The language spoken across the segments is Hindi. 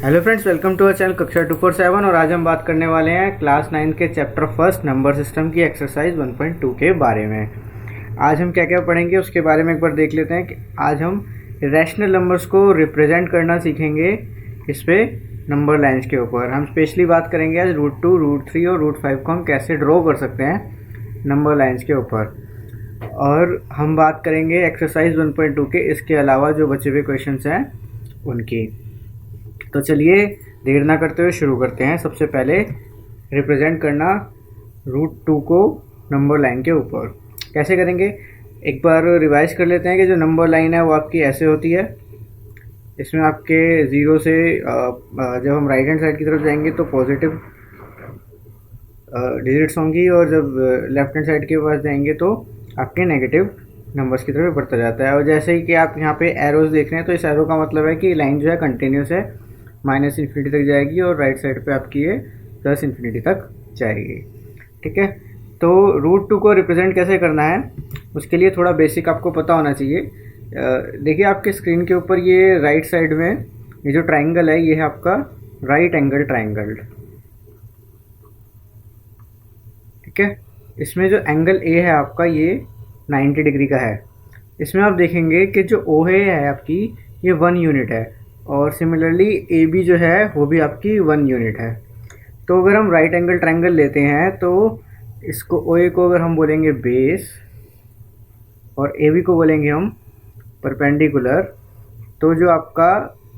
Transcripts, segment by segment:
Hello friends, welcome to our channel कक्षा 247। और आज हम बात करने वाले हैं क्लास 9 के चैप्टर फर्स्ट नंबर सिस्टम की एक्सरसाइज 1.2 के बारे में। आज हम क्या क्या पढ़ेंगे उसके बारे में एक बार देख लेते हैं कि आज हम रैशनल नंबर्स को रिप्रेजेंट करना सीखेंगे इस पे नंबर लाइन्स के ऊपर। हम स्पेशली बात करेंगे आज √2, √3 और √5 को हम कैसे ड्रॉ कर सकते हैं नंबर लाइन्स के ऊपर। और हम बात करेंगे एक्सरसाइज 1.2 के इसके अलावा जो बचे हुए क्वेश्चंस हैं उनकी। तो चलिए देर ना करते हुए शुरू करते हैं। सबसे पहले रिप्रेजेंट करना √2 को नंबर लाइन के ऊपर कैसे करेंगे एक बार रिवाइज कर लेते हैं कि जो नंबर लाइन है वो आपकी ऐसे होती है। इसमें आपके 0 से जब हम राइट हैंड साइड की तरफ जाएंगे तो पॉजिटिव डिजिट्स होंगी, और जब लेफ्ट हैंड साइड के पास जाएंगे तो आपके नेगेटिव नंबर्स की तरफ बढ़ता जाता है। और जैसे ही कि आप यहाँ पे एरोज देख रहे हैं तो इस एरो का मतलब है कि लाइन जो है कंटिन्यूस है, -∞ तक जाएगी और राइट साइड पे आपकी ये +∞ तक जाएगी। ठीक है, तो √2 को रिप्रेजेंट कैसे करना है उसके लिए थोड़ा बेसिक आपको पता होना चाहिए। देखिए आपके स्क्रीन के ऊपर ये राइट साइड में ये जो ट्राइंगल है ये है आपका राइट एंगल ट्राइंगल। ठीक है, इसमें जो एंगल ए है आपका ये 90 डिग्री का है। इसमें आप देखेंगे कि जो ओ है आपकी ये 1 यूनिट है, और सिमिलरली ए बी जो है वो भी आपकी 1 यूनिट है। तो अगर हम राइट एंगल ट्रायंगल लेते हैं तो इसको ओ ए को अगर हम बोलेंगे बेस और ए बी को बोलेंगे हम परपेंडिकुलर, तो जो आपका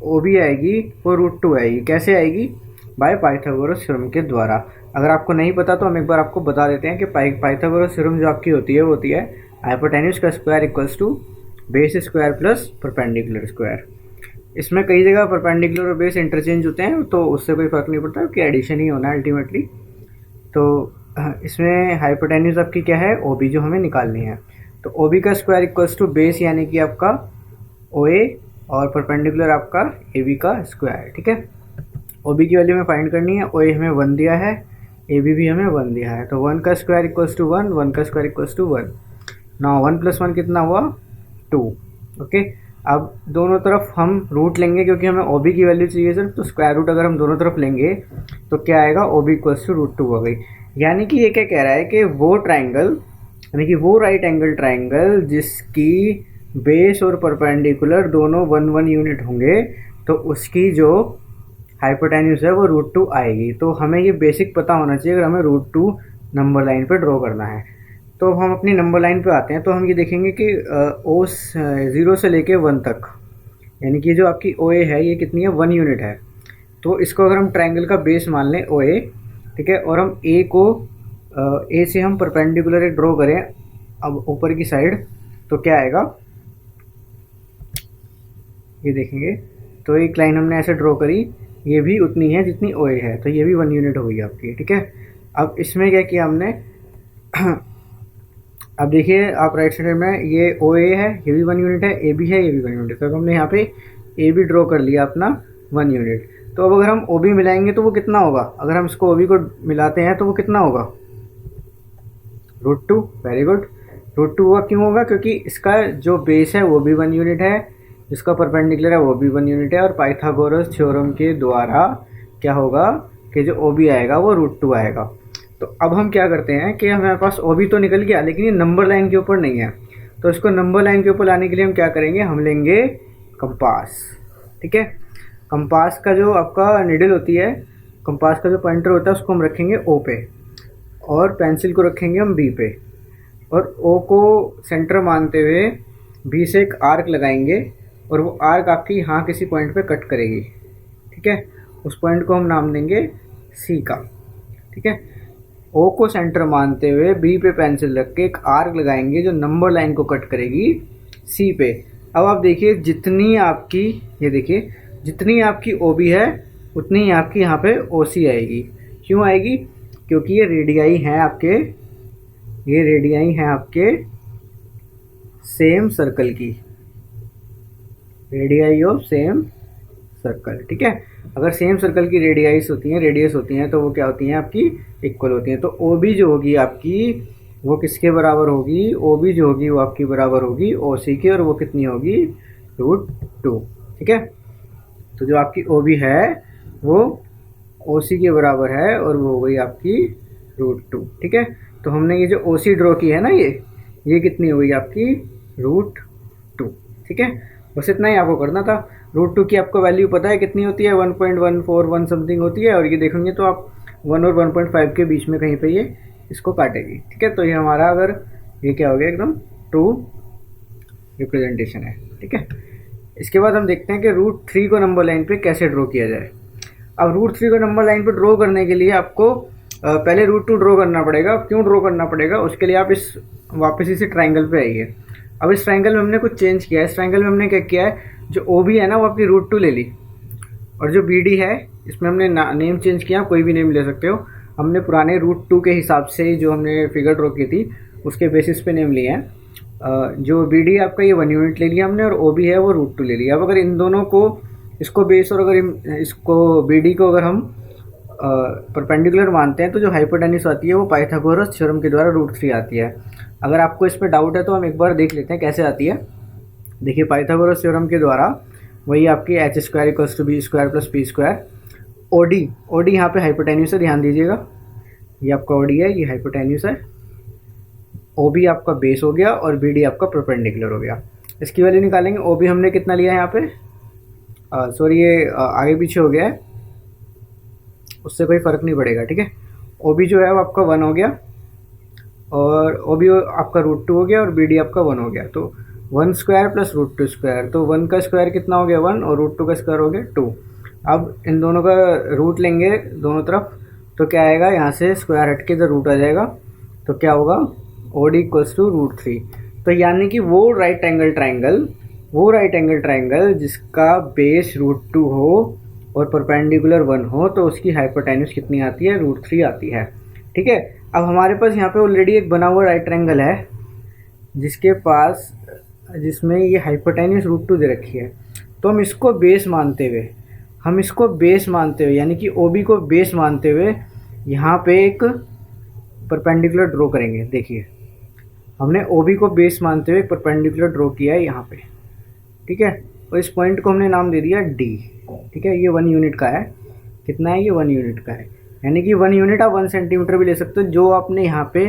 ओ बी आएगी वो √2 आएगी। कैसे आएगी? बाय पाइथागोरस थ्योरम के द्वारा। अगर आपको नहीं पता तो हम एक बार आपको बता देते हैं कि पाइथागोरस थ्योरम जो आपकी होती है वो होती है हाइपोटेन्यूज का square equals to base square plus perpendicular square. इसमें कई जगह परपेंडिकुलर और बेस इंटरचेंज होते हैं तो उससे कोई फ़र्क नहीं पड़ता क्योंकि एडिशन ही होना है अल्टीमेटली। तो इसमें हाइपोटेन्यूज आपकी क्या है? ओ बी जो हमें निकालनी है। तो ओ बी का स्क्वायर इक्वल्स टू बेस यानी कि आपका ओ ए और परपेंडिकुलर आपका ए बी का स्क्वायर। ठीक है, ओ बी की वैल्यू हमें फाइंड करनी है। ओ ए हमें 1 दिया है, ए बी भी हमें 1 दिया है। तो 1 का स्क्वायर इक्वल्स टू 1, 1 का स्क्वायर इक्वल्स टू 1। नाउ 1 + 1 कितना हुआ? 2। ओके, अब दोनों तरफ हम रूट लेंगे क्योंकि हमें ओ बी की वैल्यू चाहिए सर। तो स्क्वायर रूट अगर हम दोनों तरफ लेंगे तो क्या आएगा? ओ बी इक्वल्स टू √2 हो गई। यानी कि ये क्या कह रहा है कि वो ट्राइंगल यानी कि वो राइट एंगल ट्राइंगल जिसकी बेस और परपेंडिकुलर दोनों 1 यूनिट होंगे तो उसकी जो हाइपोटेन्यूज है वो √2 आएगी। तो हमें ये बेसिक पता होना चाहिए अगर हमें √2 नंबर लाइन पर ड्रॉ करना है। तो अब हम अपनी नंबर लाइन पे आते हैं तो हम ये देखेंगे कि ओ 0 से लेके 1 तक, यानी कि जो आपकी ओ ए है ये कितनी है? 1 यूनिट है। तो इसको अगर हम ट्रायंगल का बेस मान लें ओ ए, ठीक है, और हम ए को ए से हम परपेंडिकुलर एक ड्रॉ करें अब ऊपर की साइड, तो क्या आएगा ये देखेंगे। तो एक लाइन हमने ऐसे ड्रॉ करी, ये भी उतनी है जितनी ओ ए है, तो ये भी 1 यूनिट हो गई आपकी। ठीक है, अब इसमें क्या किया हमने अब देखिए आप राइट साइड में ये ओ ए है, ये भी 1 यूनिट है, ए बी है, ये भी 1 यूनिट है। तो हमने यहाँ पे ए बी ड्रॉ कर लिया अपना 1 यूनिट। तो अब अगर हम ओ बी मिलाएंगे तो वो कितना होगा? अगर हम इसको ओ बी को मिलाते हैं तो वो कितना होगा? √2। वेरी गुड, √2 हुआ। क्यों होगा? क्योंकि इसका जो बेस है वो भी 1 यूनिट है, जिसका परपेंडिकुलर है वो भी 1 यूनिट है, और पाइथागोरस थ्योरम के द्वारा क्या होगा कि जो ओ बी आएगा वो √2 आएगा। तो अब हम क्या करते हैं कि हमारे पास ओ बी तो निकल गया लेकिन ये नंबर लाइन के ऊपर नहीं है। तो इसको नंबर लाइन के ऊपर लाने के लिए हम क्या करेंगे? हम लेंगे कंपास। ठीक है, कंपास का जो आपका निडल होती है, कंपास का जो पॉइंटर होता है उसको हम रखेंगे ओ पे, और पेंसिल को रखेंगे हम बी पे, और ओ को सेंटर मानते हुए बी से एक आर्क लगाएंगे, और वो आर्क आपकी यहाँ किसी पॉइंट पे कट करेगी। ठीक है, उस पॉइंट को हम नाम देंगे सी का। ठीक है, ओ को सेंटर मानते हुए बी पे पेंसिल रख के एक आर्क लगाएंगे जो नंबर लाइन को कट करेगी सी पे। अब आप देखिए जितनी आपकी ये देखिए जितनी आपकी ओ बी है उतनी ही आपकी यहाँ पे ओ सी आएगी। क्यों आएगी? क्योंकि ये रेडियाई हैं आपके, ये रेडियाई हैं आपके सेम सर्कल की, रेडियाई ऑफ सेम सर्कल। ठीक है, अगर सेम सर्कल की रेडियस होती हैं तो वो क्या होती हैं? आपकी इक्वल होती हैं। तो ओ बी जो होगी आपकी वो किसके बराबर होगी? ओ बी जो होगी वो आपकी बराबर होगी ओ सी की, और वो कितनी होगी? √2। ठीक है, तो जो आपकी ओ बी है वो ओ सी के बराबर है और वो हो गई आपकी √2। ठीक है, तो हमने ये जो ओ सी ड्रॉ की है ना, ये कितनी हो गई आपकी √2। ठीक है, बस इतना ही आपको करना था। √2 की आपको वैल्यू पता है कितनी होती है, 1.141 समथिंग होती है, और ये देखेंगे तो आप 1 और 1.5 के बीच में कहीं पे ये इसको काटेगी। ठीक है, तो ये हमारा अगर ये क्या हो गया, एकदम ट्रू रिप्रेजेंटेशन है। ठीक है, इसके बाद हम देखते हैं कि √3 को नंबर लाइन पे कैसे ड्रॉ किया जाए। अब √3 को नंबर लाइन पे ड्रॉ करने के लिए आपको पहले √2 ड्रॉ करना पड़ेगा। क्यों ड्रॉ करना पड़ेगा, उसके लिए आप इस वापस इसी ट्राइंगल पे आइए। अब इस ट्राइंगल में हमने कुछ चेंज किया है। इस ट्राइंगल में हमने क्या किया है, जो ओ बी है ना वो आपकी √2 ले ली, और जो बी डी है इसमें हमने नेम चेंज किया, कोई भी नेम ले सकते हो। हमने पुराने √2 के हिसाब से जो हमने फिगर ड्रॉ की थी उसके बेसिस पे नेम लिए हैं। जो बी डी आपका ये 1 यूनिट ले लिया हमने, और ओ बी है वो √2 ले लिया। अब अगर इन दोनों को, इसको बेस और अगर इसको बी डी को अगर हम परपेंडिकुलर मानते हैं तो जो हाइपोटेन्यूस आती है वो पाइथागोरस थ्योरम के द्वारा √3 आती है। अगर आपको इस पर डाउट है तो हम एक बार देख लेते हैं कैसे आती है। देखिए, पाइथागोरस थ्योरम के द्वारा वही आपकी h² = b² + p²। ओडी यहाँ पे हाइपोटेन्यूस है, ध्यान दीजिएगा, ये आपका ओडी है, ये हाइपोटेन्यूस है। ओबी आपका बेस हो गया और बीडी आपका परपेंडिकुलर हो गया। इसकी वैल्यू निकालेंगे। ओबी हमने कितना लिया है यहाँ पे, सॉरी ये आगे पीछे हो गया है, उससे कोई फ़र्क नहीं पड़ेगा। ठीक है, ओबी जो है वो आपका 1 हो गया, और ओबी आपका √2 हो गया, और बीडी आपका 1 हो गया। तो 1² + √2², तो 1 का स्क्वायर कितना हो गया 1, और √2 का स्क्वायर हो गया 2। अब इन दोनों का रूट लेंगे दोनों तरफ, तो क्या आएगा, यहाँ से स्क्वायर हट के इधर रूट आ जाएगा, तो क्या होगा OD = √3। तो यानी कि वो राइट एंगल ट्राइंगल जिसका बेस √2 हो और परपेंडिकुलर 1 हो, तो उसकी हाइपोटेन्यूस कितनी आती है, √3 आती है। ठीक है, अब हमारे पास यहाँ पे ऑलरेडी एक बना हुआ राइट ट्राइंगल है जिसमें ये हाइपोटेन्यूस √2 दे रखी है। तो हम इसको बेस मानते हुए यानी कि OB को बेस मानते हुए यहाँ पे एक परपेंडिकुलर ड्रॉ करेंगे। देखिए, हमने OB को बेस मानते हुए एक परपेंडिकुलर ड्रॉ किया है यहाँ पे। ठीक है, और इस पॉइंट को हमने नाम दे दिया D। ठीक है, ये 1 यूनिट का है। कितना है, ये 1 यूनिट का है, यानी कि 1 यूनिट आप 1 सेंटीमीटर भी ले सकते हो। जो आपने यहाँ पे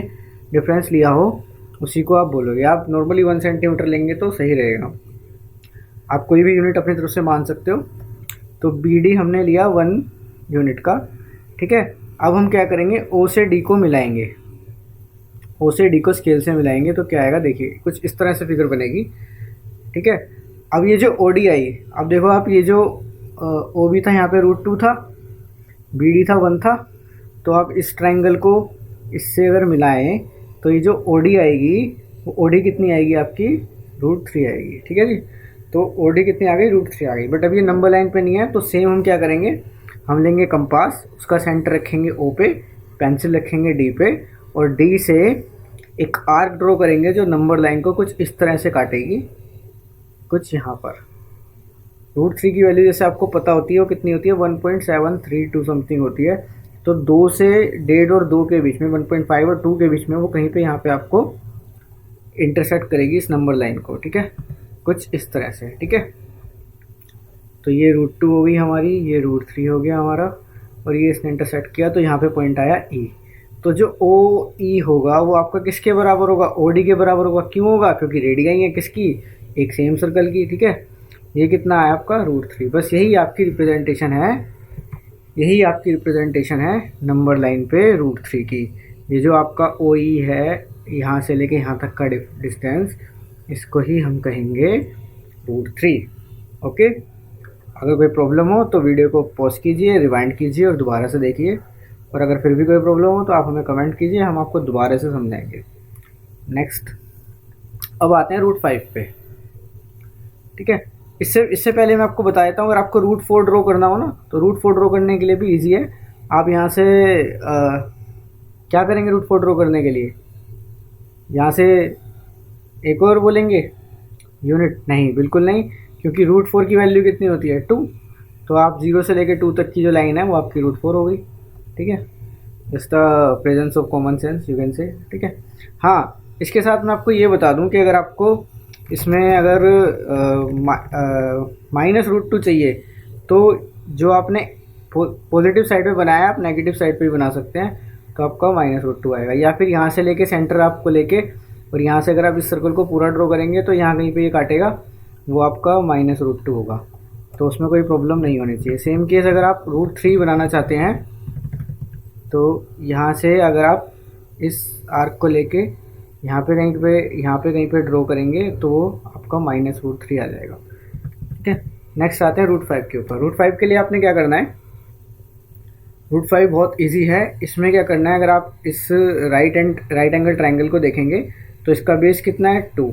डिफरेंस लिया हो उसी को आप बोलोगे। आप नॉर्मली 1 सेंटीमीटर लेंगे तो सही रहेगा, आप कोई भी यूनिट अपनी तरफ से मान सकते हो। तो BD हमने लिया 1 यूनिट का। ठीक है, अब हम क्या करेंगे, O से D को मिलाएंगे, O से D को स्केल से मिलाएंगे, तो क्या आएगा, देखिए कुछ इस तरह से फिगर बनेगी। ठीक है, अब ये जो OD आई, अब देखो आप, ये जो OB था यहाँ पे √2 था, BD था 1 था, तो आप इस ट्राइंगल को इससे अगर मिलाएं तो ये जो OD आएगी वो OD कितनी आएगी आपकी, √3 आएगी। ठीक है जी, तो OD कितनी आ गई, √3 आ गई। बट अब ये नंबर लाइन पे नहीं है, तो सेम हम क्या करेंगे, हम लेंगे कंपास, उसका सेंटर रखेंगे O पे, पेंसिल रखेंगे D पे, और D से एक आर्क ड्रॉ करेंगे जो नंबर लाइन को कुछ इस तरह से काटेगी, कुछ यहाँ पर। √3 की वैल्यू जैसे आपको पता होती है वो कितनी होती है, 1.732 समथिंग होती है। तो 2 से 1.5 और 2 के बीच में, 1.5 और 2 के बीच में वो कहीं पे यहाँ पे आपको इंटरसेक्ट करेगी इस नंबर लाइन को। ठीक है, कुछ इस तरह से। ठीक है, तो ये √2 हो गई हमारी, ये √3 हो गया हमारा, और ये इसने इंटरसेक्ट किया तो यहाँ पे पॉइंट आया E। तो जो OE होगा वो आपका किसके बराबर होगा, OD के बराबर होगा। क्यों होगा, क्योंकि रेडियाई है किसकी, एक सेम सर्कल की। ठीक है, ये कितना है आपका √3। बस यही आपकी रिप्रेजेंटेशन है नंबर लाइन पे √3 की। ये जो आपका OE है यहाँ से लेके यहाँ तक का डिस्टेंस, इसको ही हम कहेंगे √3। ओके, अगर कोई प्रॉब्लम हो तो वीडियो को पॉज कीजिए, रिवाइंड कीजिए और दोबारा से देखिए, और अगर फिर भी कोई प्रॉब्लम हो तो आप हमें कमेंट कीजिए, हम आपको दोबारा से समझाएंगे। नेक्स्ट, अब आते हैं √5 पे। ठीक है, इससे पहले मैं आपको बता देता हूँ, अगर आपको √4 ड्रॉ करना हो ना, तो √4 ड्रॉ करने के लिए भी ईजी है। आप यहाँ से क्या करेंगे, √4 ड्रॉ करने के लिए यहाँ से एक और बोलेंगे यूनिट, नहीं बिल्कुल नहीं, क्योंकि √4 की वैल्यू कितनी होती है 2, तो आप 0 से लेकर 2 तक की जो लाइन है वो आपकी √4 हो गई। ठीक है, just the presence of common sense you can say. ठीक है, हाँ, इसके साथ मैं आपको ये बता दूं कि अगर आपको इसमें अगर -√2 चाहिए, तो जो आपने पॉजिटिव साइड पे बनाया, आप नेगेटिव साइड पे भी बना सकते हैं, तो आपका -√2 आएगा। या फिर यहाँ से लेके सेंटर आपको लेके और यहाँ से अगर आप इस सर्कल को पूरा ड्रॉ करेंगे तो यहाँ कहीं पे ये काटेगा, वो आपका -√2 होगा, तो उसमें कोई प्रॉब्लम नहीं होनी चाहिए। सेम केस अगर आप √3 बनाना चाहते हैं तो यहाँ से अगर आप इस आर्क को लेके यहाँ पे कहीं पे ड्रॉ करेंगे तो वो आपका -√3 आ जाएगा। ठीक है, नेक्स्ट आते हैं √5 के ऊपर। √5 के लिए आपने क्या करना है, √5 बहुत इजी है। इसमें क्या करना है, अगर आप इस राइट एंगल ट्रायंगल को देखेंगे तो इसका बेस कितना है 2,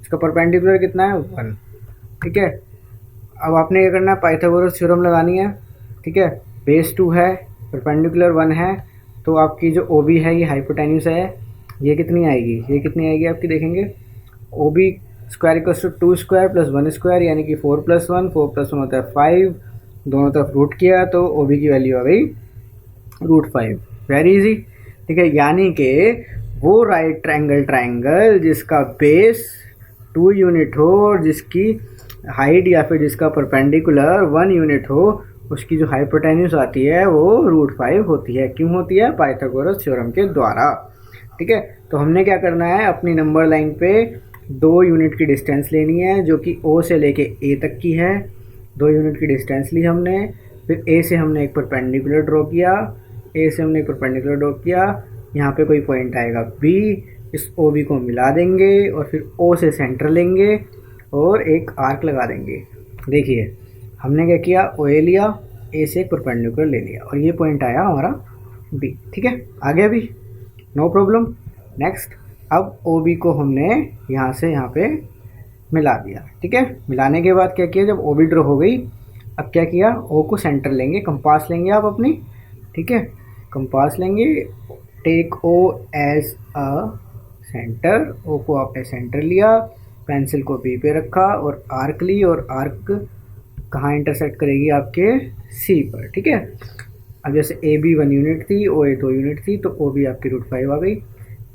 इसका परपेंडिकुलर कितना है 1। ठीक है, अब आपने क्या करना है, पाइथागोरस थ्योरम लगानी है। ठीक है, बेस 2 है, परपेंडिकुलर 1 है, तो आपकी जो OB है ये हाइपोटेन्यूस है, ये कितनी आएगी आपकी, देखेंगे OB square equals to 2 square plus 1 square, यानी कि 4 + 1, 4 + 1 होता है 5, दोनों तरफ रूट किया तो OB की वैल्यू आ गई √5। Very easy. ठीक है, यानी कि वो राइट ट्रायंगल जिसका बेस 2 यूनिट हो और जिसकी हाइट या फिर जिसका परपेंडिकुलर 1 यूनिट हो, उसकी जो हाइपोटेन्यूस आती है वो √5 होती है। क्यों होती है, पाइथागोरस थ्योरम के द्वारा। ठीक है, तो हमने क्या करना है, अपनी नंबर लाइन पे 2 यूनिट की डिस्टेंस लेनी है जो कि O से लेके A तक की है। 2 यूनिट की डिस्टेंस ली हमने, फिर A से हमने एक परपेंडिकुलर ड्रॉ किया, यहाँ पे कोई पॉइंट आएगा B, इस OB को मिला देंगे और फिर O से सेंटर लेंगे और एक आर्क लगा देंगे। देखिए हमने क्या किया, OA लिया, A से एक परपेंडिकुलर ले लिया और ये पॉइंट आया हमारा B। ठीक है, आ गया भी, नो प्रॉब्लम। नेक्स्ट, अब OB को हमने यहाँ से यहाँ पे मिला दिया। ठीक है, मिलाने के बाद क्या किया, जब OB ड्रॉ हो गई, अब क्या किया, O को सेंटर लेंगे, कंपास लेंगे आप अपनी। ठीक है, कंपास लेंगे, take O as a centre, O को आपने सेंटर लिया, पेंसिल को B पे रखा और आर्क ली, और आर्क कहाँ इंटरसेक्ट करेगी, आपके C पर। ठीक है, अब जैसे AB 1 यूनिट थी, OA 2 यूनिट थी, तो OB आपकी √5 आ गई।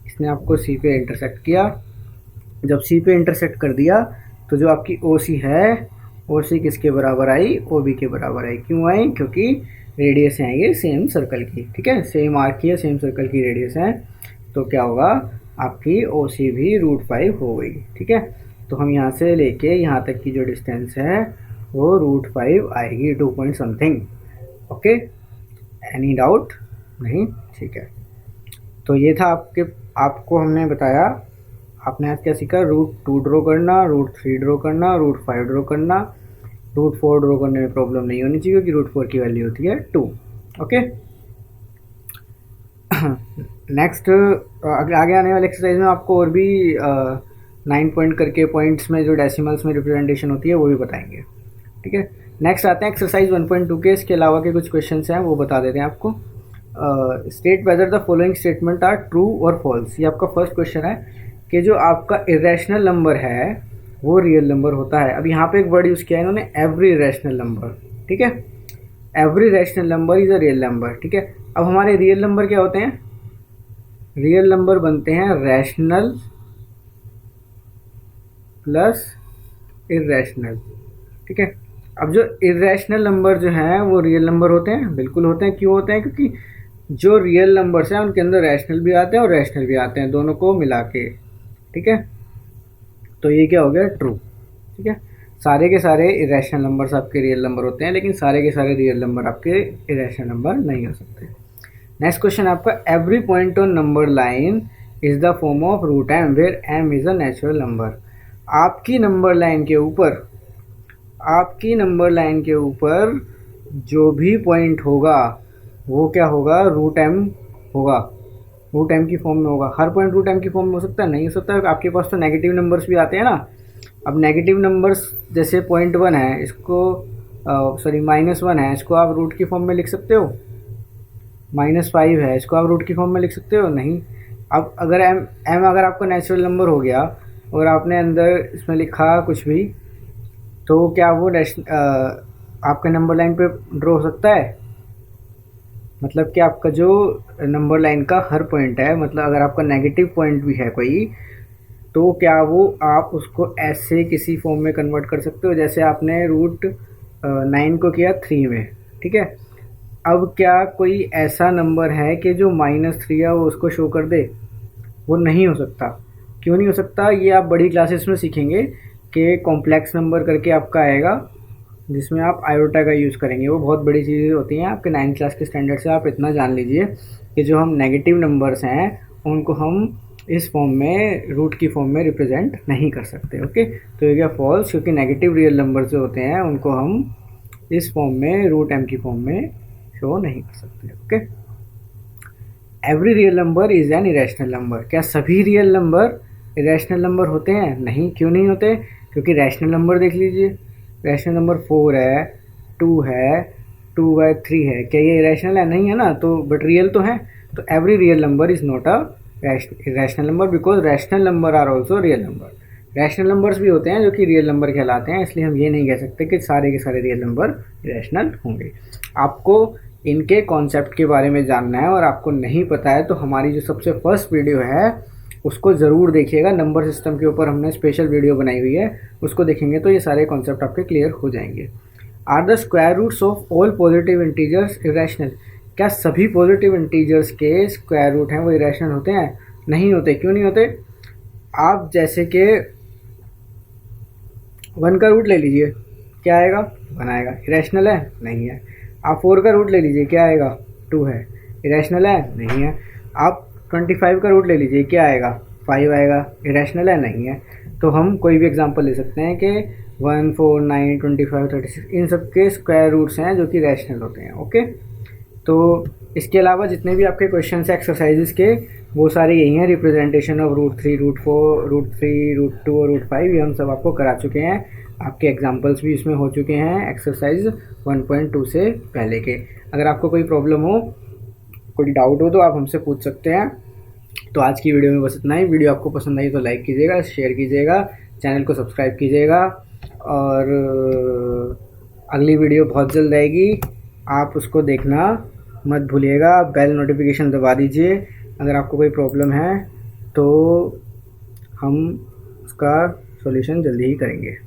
इसने आपको C पे इंटरसेक्ट किया, जब C पे इंटरसेक्ट कर दिया तो जो आपकी OC है, OC किसके बराबर आई, OB के बराबर आई। क्यों आई, क्योंकि रेडियस हैं ये सेम सर्कल की। ठीक है, सेम आर्क की है, सेम सर्कल की रेडियस है, तो क्या होगा, आपकी OC भी √5 हो गई। ठीक है, तो हम यहाँ से लेके यहाँ तक की जो डिस्टेंस है वो √5 आएगी, 2 point something. Okay, any doubt नहीं, ठीक है। तो ये था आपको हमने बताया, आपने आज क्या सीखा, √2 ड्रॉ करना, √3 ड्रॉ करना, √5 ड्रॉ करना। √4 ड्रॉ करने में प्रॉब्लम नहीं होनी चाहिए क्योंकि √4 की वैल्यू होती है 2। ओके, नेक्स्ट आगे आने वाले एक्सरसाइज में आपको और भी 9 पॉइंट करके पॉइंट्स में जो डेसिमल्स में रिप्रेजेंटेशन होती है वो भी बताएंगे। ठीक है, नेक्स्ट आते हैं एक्सरसाइज 1.2 के। इसके अलावा के कुछ क्वेश्चंस हैं वो बता देते हैं आपको। State whether the following statement are true और फॉल्स। ये आपका फर्स्ट क्वेश्चन है कि जो आपका इरेशनल नंबर है वो रियल नंबर होता है। अब यहाँ पे एक वर्ड यूज़ किया है इन्होंने, एवरी रैशनल नंबर। ठीक है, every rational number is a real number. ठीक है, अब हमारे रियल नंबर क्या होते हैं, रियल नंबर बनते हैं रैशनल प्लस इरेशनल। ठीक है, अब जो इरेशनल नंबर जो हैं वो रियल नंबर होते हैं, बिल्कुल होते हैं। क्यों होते हैं, क्योंकि जो रियल नंबर्स हैं उनके अंदर रैशनल भी आते हैं और रैशनल भी आते हैं, दोनों को मिला के। ठीक है, तो ये क्या हो गया, ट्रू। ठीक है, सारे के सारे इरेशनल नंबर्स आपके रियल नंबर होते हैं, लेकिन सारे के सारे रियल नंबर आपके इरेशनल नंबर नहीं हो सकते। नेक्स्ट क्वेश्चन आपका, every point on number line is the form of √m where m is a natural number. आपकी नंबर लाइन के ऊपर जो भी पॉइंट होगा वो क्या होगा, √m होगा, √m की फॉर्म में होगा। हर पॉइंट √m की फॉर्म में हो सकता है, नहीं हो सकता। आपके पास तो नेगेटिव नंबर्स भी आते हैं ना। अब नेगेटिव नंबर्स जैसे 0.1 है, इसको -1 है, इसको आप रूट की फॉर्म में लिख सकते हो। -5 है, इसको आप रूट की फॉर्म में लिख सकते हो, नहीं। अब अगर m अगर आपका नेचुरल नंबर हो गया और आपने अंदर इसमें लिखा कुछ भी, तो क्या वो आपके नंबर लाइन पे ड्रॉ हो सकता है। मतलब कि आपका जो नंबर लाइन का हर पॉइंट है, मतलब अगर आपका नेगेटिव पॉइंट भी है कोई, तो क्या वो आप उसको ऐसे किसी फॉर्म में कन्वर्ट कर सकते हो, जैसे आपने √9 को किया 3 में। ठीक है, अब क्या कोई ऐसा नंबर है कि जो -3 है वो उसको शो कर दे? वो नहीं हो सकता। क्यों नहीं हो सकता? ये आप बड़ी क्लासेस में सीखेंगे कि कॉम्प्लेक्स नंबर करके आपका आएगा, जिसमें आप आयोटा का यूज़ करेंगे। वो बहुत बड़ी चीज़ें होती हैं। आपके 9th क्लास के स्टैंडर्ड से आप इतना जान लीजिए कि जो हम नेगेटिव नंबर्स हैं उनको हम इस फॉर्म में, रूट की फॉर्म में रिप्रेजेंट नहीं कर सकते। ओके, तो ये क्या फॉल्स, क्योंकि नेगेटिव रियल नंबर जो होते हैं उनको हम इस फॉर्म में, रूट एम की फॉर्म में शो नहीं कर सकते। Okay, every real number is an irrational number. क्या सभी रियल नंबर इरेशनल नंबर होते हैं? नहीं। क्यों नहीं होते? क्योंकि रैशनल नंबर देख लीजिए, रैशनल नंबर 4 है, 2 है, 2/3 है। क्या ये इरेशनल है? नहीं है ना, तो बट रियल तो है। तो every real number is not a rational number because rational number are also real number. Rational numbers भी होते हैं जो कि रियल नंबर कहलाते हैं, इसलिए हम ये नहीं कह सकते कि सारे के सारे रियल नंबर इरेशनल होंगे। आपको इनके कॉन्सेप्ट के बारे में जानना है और आपको नहीं पता है तो हमारी जो सबसे फर्स्ट वीडियो है उसको ज़रूर देखिएगा। नंबर सिस्टम के ऊपर हमने स्पेशल वीडियो बनाई हुई है, उसको देखेंगे तो ये सारे कॉन्सेप्ट आपके क्लियर हो जाएंगे। Are the square roots of all positive integers irrational? क्या सभी पॉजिटिव इंटीजर्स के स्क्वायर रूट हैं वो इरेशनल होते हैं? नहीं होते। क्यों नहीं होते? आप जैसे कि 1 का रूट ले लीजिए, क्या आएगा? 1 आएगा। इरेशनल है? नहीं है। आप 4 का रूट ले लीजिए, क्या आएगा? 2 है। इरेशनल है? नहीं है। आप 25 का रूट ले लीजिए, क्या आएगा? 5 आएगा। इरेशनल है? नहीं है। तो हम कोई भी एग्जांपल ले सकते हैं कि 1, 4, 9, 25, 36 इन सब के स्क्वायर रूट्स हैं जो कि रैशनल होते हैं। ओके, तो इसके अलावा जितने भी आपके क्वेश्चन हैं एक्सरसाइजेस के, वो सारे यही हैं। रिप्रेजेंटेशन ऑफ √3, √4, √3, √2 और √5 ये हम सब आपको करा चुके हैं। आपके एग्जांपल्स भी इसमें हो चुके हैं एक्सरसाइज 1.2 से पहले के। अगर आपको कोई प्रॉब्लम हो, कोई डाउट हो तो आप हमसे पूछ सकते हैं। तो आज की वीडियो में बस इतना ही। वीडियो आपको पसंद आई तो लाइक कीजिएगा, शेयर कीजिएगा, चैनल को सब्सक्राइब कीजिएगा और अगली वीडियो बहुत जल्द आएगी, आप उसको देखना मत भूलिएगा। बेल नोटिफिकेशन दबा दीजिए। अगर आपको कोई प्रॉब्लम है तो हम उसका सॉल्यूशन जल्दी ही करेंगे।